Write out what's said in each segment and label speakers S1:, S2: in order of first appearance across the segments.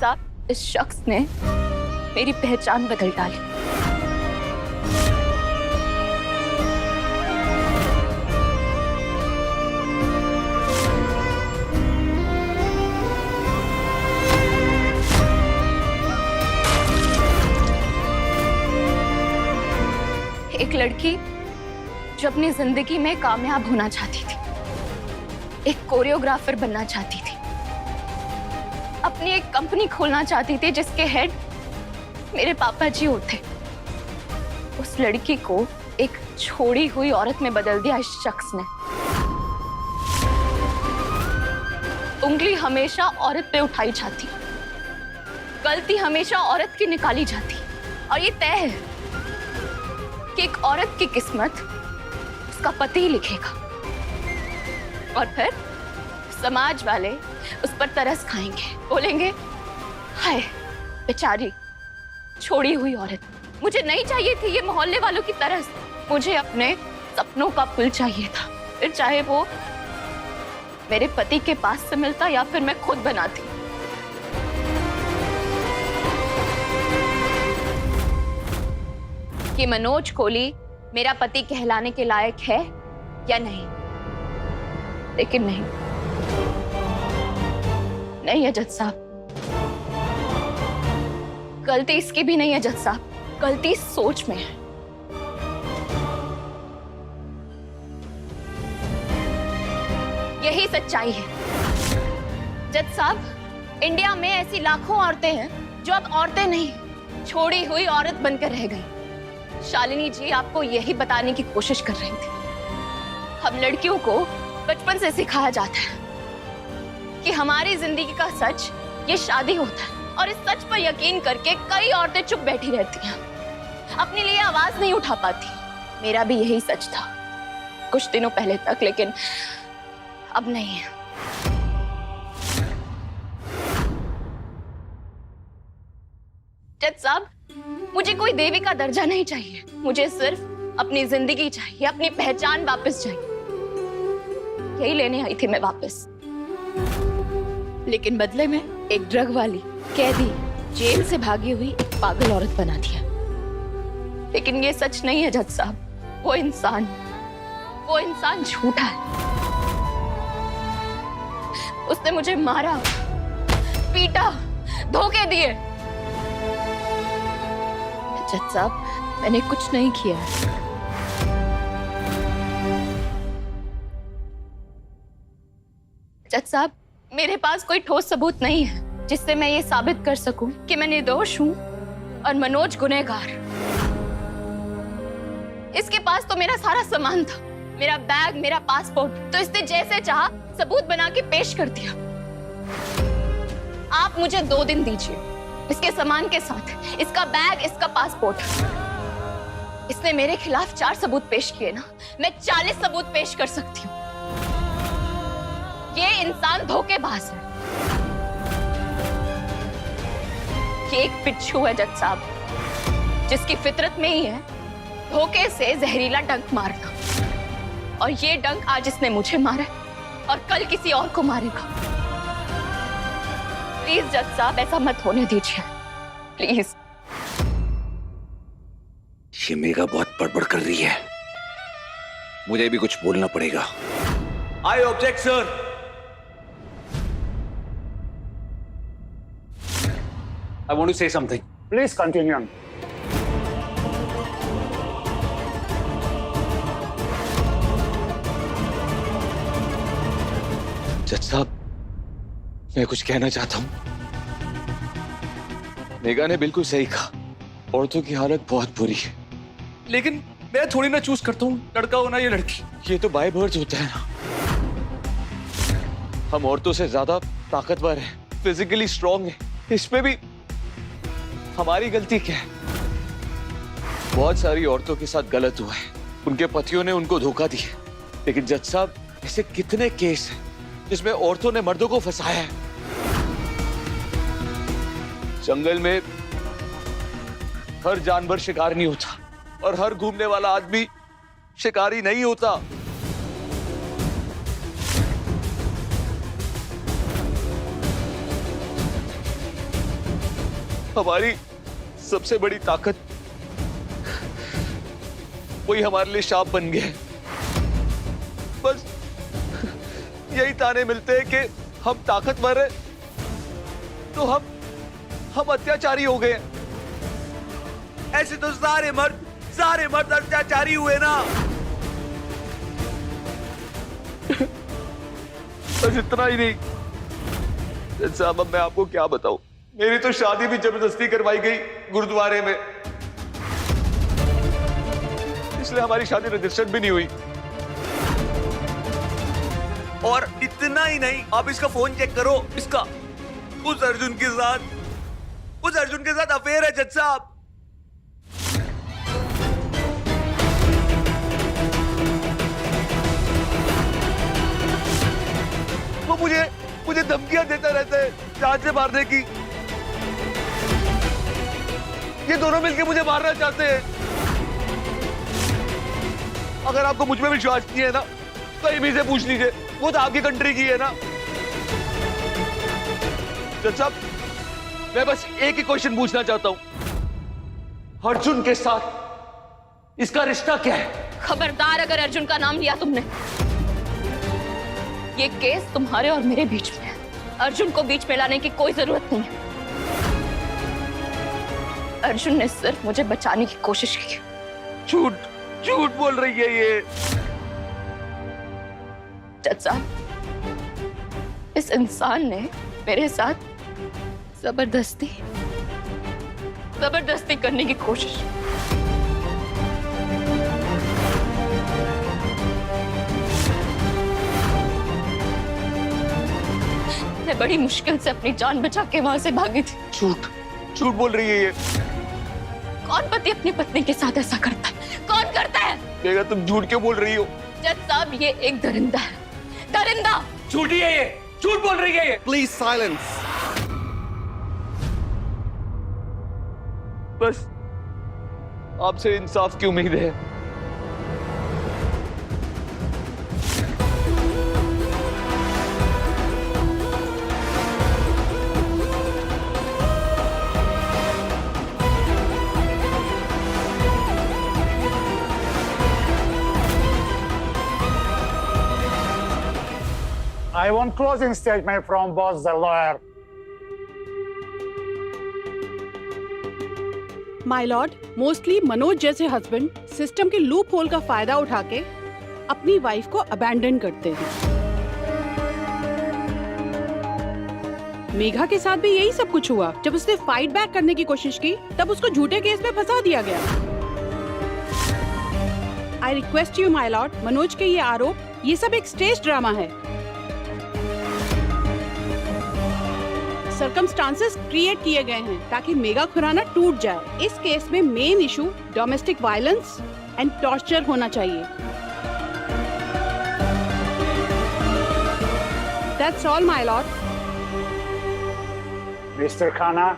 S1: साहब, इस शख्स ने मेरी पहचान बदल डाली। एक लड़की जो अपनी जिंदगी में कामयाब होना चाहती थी, एक कोरियोग्राफर बनना चाहती थी, अपनी एक कंपनी खोलना चाहती थी जिसके हेड मेरे पापा जी होते। उस लड़की को एक छोड़ी हुई औरत में बदल दिया इस शख्स ने। उंगली हमेशा औरत पे उठाई जाती, गलती हमेशा औरत की निकाली जाती, और ये तय है कि एक औरत की किस्मत उसका पति ही लिखेगा। और फिर समाज वाले उस पर तरस खाएंगे, बोलेंगे हाय बेचारी छोड़ी हुई औरत। मुझे नहीं चाहिए थी ये मोहल्ले वालों की तरस, मुझे अपने सपनों का पुल चाहिए था, फिर चाहे वो मेरे पति के पास से मिलता या फिर मैं खुद बनाती। कि मनोज कोहली मेरा पति कहलाने के लायक है या नहीं, लेकिन नहीं, नहीं है जज साहब, गलती इसकी भी नहीं है जज साहब, गलती सोच में है। यही सच्चाई है जज साहब। इंडिया में ऐसी लाखों औरतें हैं जो अब औरतें नहीं, छोड़ी हुई औरत बनकर रह गई। शालिनी जी आपको यही बताने की कोशिश कर रही थी। हम लड़कियों को बचपन से सिखाया जाता है कि हमारी जिंदगी का सच ये शादी होता है, और इस सच पर यकीन करके कई औरतें चुप बैठी रहती हैं, अपने लिए आवाज नहीं उठा पाती। मेरा भी यही सच था कुछ दिनों पहले तक, लेकिन अब नहीं है। जज साहब, मुझे कोई देवी का दर्जा नहीं चाहिए, मुझे सिर्फ अपनी जिंदगी चाहिए, अपनी पहचान वापस चाहिए। यही लेने आई थी मैं वापस, लेकिन बदले में एक ड्रग वाली कैदी, जेल से भागी हुई पागल औरत बना दिया। लेकिन ये सच नहीं है जज साहब, वो इंसान झूठा है। उसने मुझे मारा, पीटा, धोखे दिए। जज साहब, मैंने कुछ नहीं किया है। जज साहब, मेरे पास कोई ठोस सबूत नहीं है जिससे मैं ये साबित कर सकूं कि मैं निर्दोष हूं और मनोज गुनहगार। इसके पास तो मेरा सारा सामान था, मेरा बैग, मेरा पासपोर्ट, तो इसने जैसे चाहा सबूत बना के पेश कर दिया। आप मुझे 2 दिन दीजिए इसके सामान के साथ, इसका बैग, इसका पासपोर्ट। इसने मेरे खिलाफ 4 सबूत पेश किए ना, मैं 40 सबूत पेश कर सकती हूँ। ये इंसान धोखेबाज है, ये एक पिच्छू है जज साहब, जिसकी फितरत में ही है धोखे से जहरीला डंक मारना। और ये डंक आज इसने मुझे मारा और कल किसी और को मारेगा। प्लीज जज साहब, ऐसा मत होने दीजिए, प्लीज।
S2: ये मेघा बहुत बड़बड़ कर रही है, मुझे भी कुछ बोलना पड़ेगा। I object sir. I want to say something.
S3: Please continue.
S2: जज साहब, मैं कुछ कहना चाहता हूं। मेघा ने बिल्कुल सही कहा, औरतों की हालत बहुत बुरी है, लेकिन मैं थोड़ी ना चूज करता हूँ लड़का होना या लड़की। ये तो बाय बर्थ होता है ना। हम औरतों से ज्यादा ताकतवर हैं, फिजिकली स्ट्रांग हैं, इसमें भी हमारी गलती क्या है? बहुत सारी औरतों के साथ गलत हुआ है, उनके पतियों ने उनको धोखा दिया। लेकिन जज साहब, ऐसे कितने केस हैं जिसमें औरतों ने मर्दों को फंसाया है। जंगल में हर जानवर शिकार नहीं होता और हर घूमने वाला आदमी शिकारी नहीं होता। हमारी सबसे बड़ी ताकत वही हमारे लिए शाप बन गया है। बस यही ताने मिलते हैं कि हम ताकतवर हैं तो हम अत्याचारी हो गए।
S3: ऐसे तो सारे मर्द अत्याचारी हुए ना।
S2: बस इतना ही नहीं साहब, अब मैं आपको क्या बताऊं, मेरी तो शादी भी जबरदस्ती करवाई गई गुरुद्वारे में, इसलिए हमारी शादी रजिस्टर्ड भी नहीं हुई।
S3: और इतना ही नहीं, आप इसका फोन चेक करो, इसका उस अर्जुन के साथ अफेयर है जज साहब।
S2: वो मुझे धमकियां देता रहता है जान से मारने की। ये दोनों मिलकर मुझे मारना चाहते हैं। अगर आपको मुझ में विश्वास नहीं है ना तो एमी से पूछ लीजिए, वो तो आपकी कंट्री की है ना। जज साहब, मैं बस एक ही क्वेश्चन पूछना चाहता हूं, अर्जुन के साथ इसका रिश्ता क्या है?
S1: खबरदार अगर अर्जुन का नाम लिया तुमने, ये केस तुम्हारे और मेरे बीच में है। अर्जुन को बीच में लाने की कोई जरूरत नहीं है। अर्जुन ने सिर्फ मुझे बचाने की कोशिश की।
S2: झूठ बोल रही है ये।
S1: जज साहब, इस इंसान ने मेरे साथ जबरदस्ती करने की कोशिश। मैं बड़ी मुश्किल से अपनी जान बचा के वहां से भागी थी।
S2: झूठ बोल रही है ये।
S1: कौन पति अपनी पत्नी के साथ ऐसा करता है? कौन करता है?
S2: मेघा, तुम झूठ क्यों बोल रही हो?
S1: जज साहब, ये एक दरिंदा है, दरिंदा।
S3: झूठी है ये, झूठ बोल रही है ये।
S4: Please silence.
S2: बस आपसे इंसाफ की उम्मीद है।
S5: I want closing statement from both the lawyer.
S6: My Lord, mostly Manoj जैसे हस्बैंड सिस्टम के लूप होल का फायदा उठा के अपनी वाइफ को अबैंडन करते हैं। मेघा के साथ भी यही सब कुछ हुआ। जब उसने फाइट बैक करने की कोशिश की तब उसको झूठे केस में फंसा दिया गया। I request you my Lord, Manoj के ये आरोप, ये सब एक स्टेज ड्रामा है। सर्कमस्टांसेस क्रिएट किए गए हैं ताकि मेघा खुराना टूट जाए। इस केस में main issue domestic violence and torture होना चाहिए। That's all my lord.
S5: Mr. Khanna,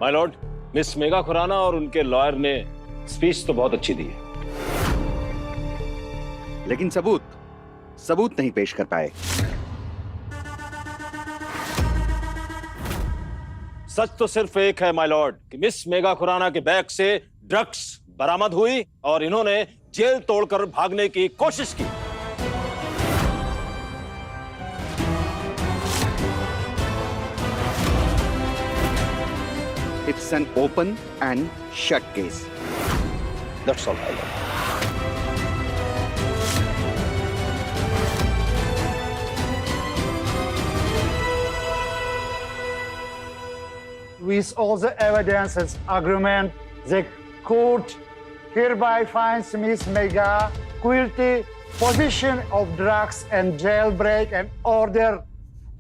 S7: my lord, miss Megha Khurana और उनके लॉयर ने स्पीच तो बहुत अच्छी दी है,
S4: लेकिन सबूत नहीं पेश कर पाए।
S7: सच तो सिर्फ एक है माय लॉर्ड कि मिस मेघा खुराना के बैग से ड्रग्स बरामद हुई और इन्होंने जेल तोड़कर भागने की कोशिश की।
S4: It's an open and shut case.
S7: That's all, my lord.
S5: with all the evidences, argument, the court hereby finds Ms. Megha guilty possession of drugs and jailbreak and order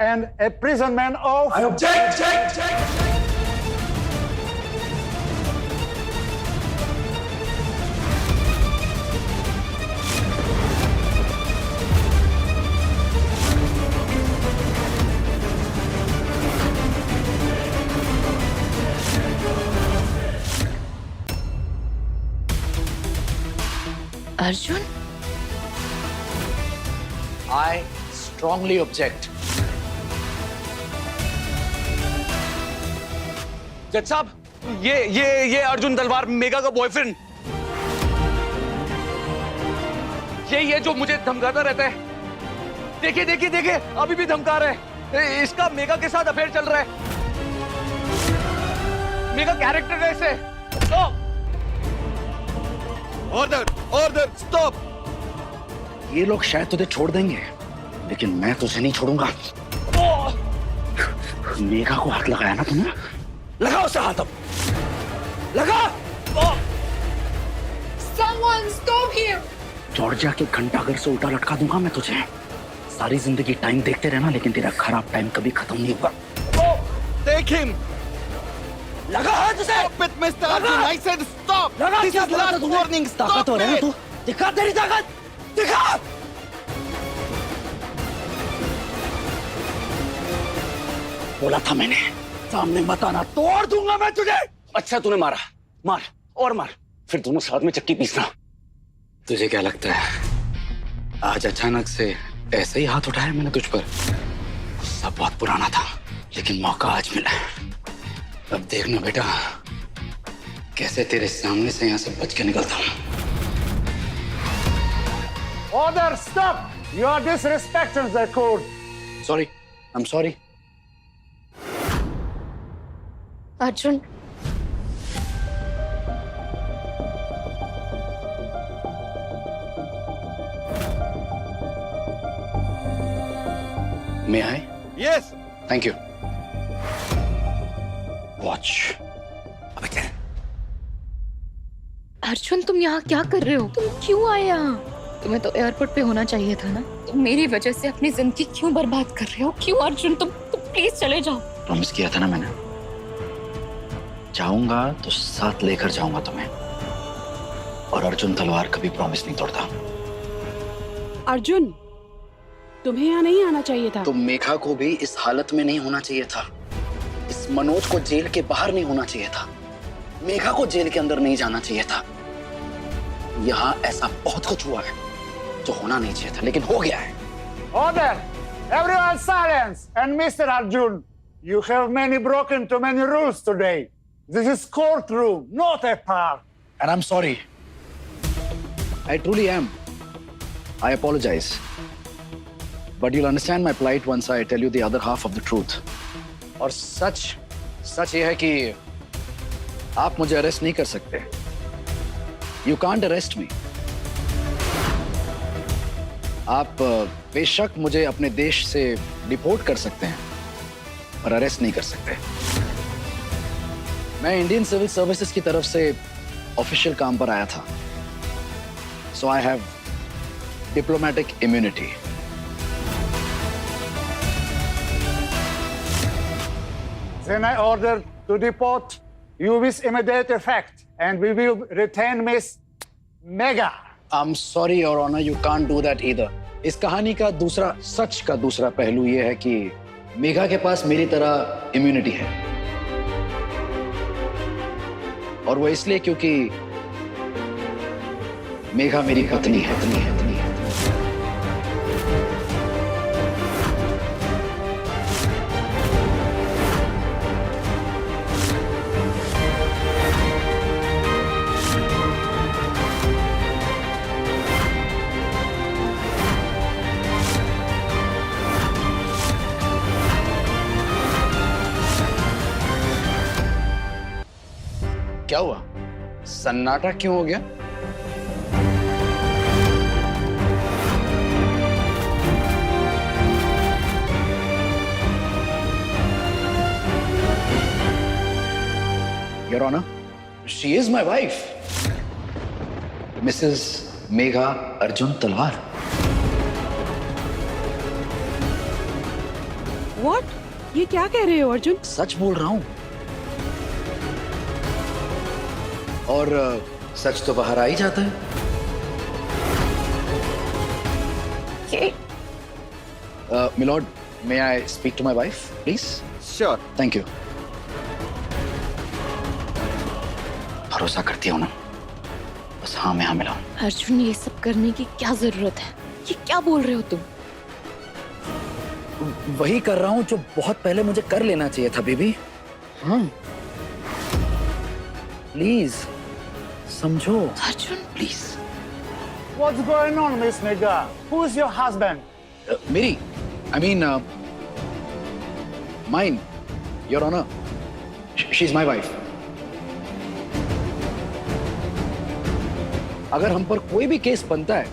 S5: and imprisonment of.
S3: I object.
S1: Arjun,
S8: I strongly object.
S2: जज साहब, ये अर्जुन तलवार mega का boyfriend, ये जो मुझे धमकाता रहता है। देखिए देखिए देखिए, अभी भी धमका रहा है। इसका मेगा के साथ अफेयर चल रहा है। मेगा कैरेक्टर है इसे।
S4: Order order stop. ये लोग शायद तुझे छोड़ देंगे, लेकिन मैं तुझे नहीं छोड़ूंगा। मेघा को हाथ लगाया ना तुमने, लगाओ उसे हाथ, अब लगा।
S8: Someone stop him!
S4: जॉर्जिया के घंटाघर से उल्टा लटका दूंगा मैं तुझे। सारी जिंदगी टाइम देखते रहना, लेकिन तेरा खराब टाइम कभी खत्म नहीं होगा। Take him! लगा हाथ उसे। Stop it, Mr. Arjun. I said stop. This is last warning. ताकत हो रहा है तू, दिखा तेरी ताकत, दिखा। बोला था मैंने, सामने मत आना, तोड़ दूंगा मैं तुझे। अच्छा तूने मारा, मार और मार, फिर दोनों साथ में चक्की पीसना। तुझे क्या लगता है आज अचानक से ऐसे ही हाथ उठाया मैंने तुझ पर? सब बहुत पुराना था, लेकिन मौका आज मिला है। अब देखना बेटा, कैसे तेरे सामने से यहाँ से बच के निकलता हूँ।
S5: Order, stop! You are disrespecting the court.
S4: Sorry, I'm sorry.
S1: Arjun,
S4: May I?
S3: Yes.
S4: Thank you. Watch. अबे चल।
S1: अर्जुन तुम यहाँ क्या कर रहे हो? तुम क्यों आए यहाँ? तुम्हें तो एयरपोर्ट पे होना चाहिए था ना। तुम मेरी वजह से अपनी जिंदगी क्यों बर्बाद कर रहे हो? क्यों अर्जुन? तुम प्लीज चले जाओ।
S4: प्रॉमिस किया था ना मैंने, जाऊंगा तो साथ लेकर जाऊंगा तुम्हें। और अर्जुन तलवार कभी प्रॉमिस नहीं तोड़ता।
S6: अर्जुन, तुम्हें यहाँ नहीं आना चाहिए था।
S4: तो मेघा को भी इस हालत में नहीं होना चाहिए था। इस मनोज को जेल के बाहर नहीं होना चाहिए था। मेघा को जेल के अंदर नहीं जाना चाहिए था। यहाँ ऐसा बहुत कुछ हुआ है जो होना नहीं चाहिए था, लेकिन हो गया है।
S5: Order! Everyone silence! And Mr. Arjun, you have broken too many rules today. This is courtroom, not a park.
S4: And I'm sorry. I truly am. I apologize. But you'll understand my plight once I tell you the other half of the truth. और सच ये है कि आप मुझे arrest नहीं कर सकते। You can't arrest me. आप बेशक मुझे अपने देश से डिपोर्ट कर सकते हैं, पर अरेस्ट नहीं कर सकते। मैं इंडियन सिविल सर्विसेज की तरफ से ऑफिशियल काम पर आया था, so I have diplomatic immunity.
S5: Then I order to deport you with immediate effect, and we will retain Miss Megha.
S4: I'm sorry, Your Honor, you can't do that either. इस कहानी का सच का दूसरा पहलू ये है कि मेघा के पास मेरी तरह इम्यूनिटी है, और वो इसलिए क्योंकि मेघा मेरी पत्नी है। क्या हुआ? सन्नाटा क्यों हो गया? Your Honor, she is my wife, Mrs. Megha Arjun Talwar.
S6: What? ये क्या कह रहे हो अर्जुन?
S4: सच बोल रहा हूं, और सच तो बाहर आ ही जाता है। My lord, may I speak to my wife, please?
S3: Sure.
S4: Thank you. भरोसा करती हो ना? बस हाँ में हाँ मिलाऊं।
S1: अर्जुन, ये सब करने की क्या जरूरत है? ये क्या बोल रहे हो तुम?
S4: वही कर रहा हूं जो बहुत पहले मुझे कर लेना चाहिए था बेबी। हाँ, प्लीज समझो
S1: Arjun
S4: please.
S5: What's going on, Miss Megha? Who's your husband?
S4: मेरी I mean mine your honour, she is my wife. अगर हम पर कोई भी केस बनता है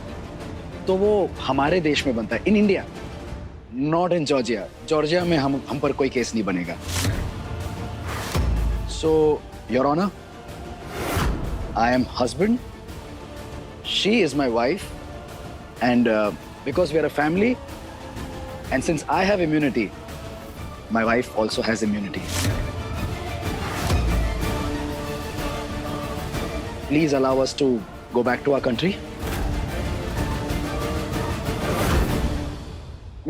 S4: तो वो हमारे देश में बनता है, in India, not in Georgia. Georgia में हम पर कोई केस नहीं बनेगा। So your honour, I am husband, she is my wife, and because we are a family, and since I have immunity, my wife also has immunity. Please allow us to go back to our country.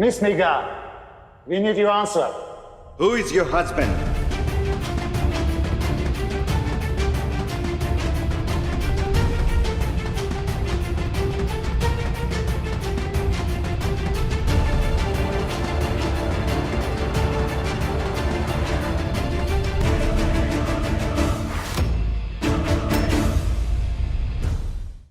S5: Miss Megha, we need your answer.
S9: Who is your husband?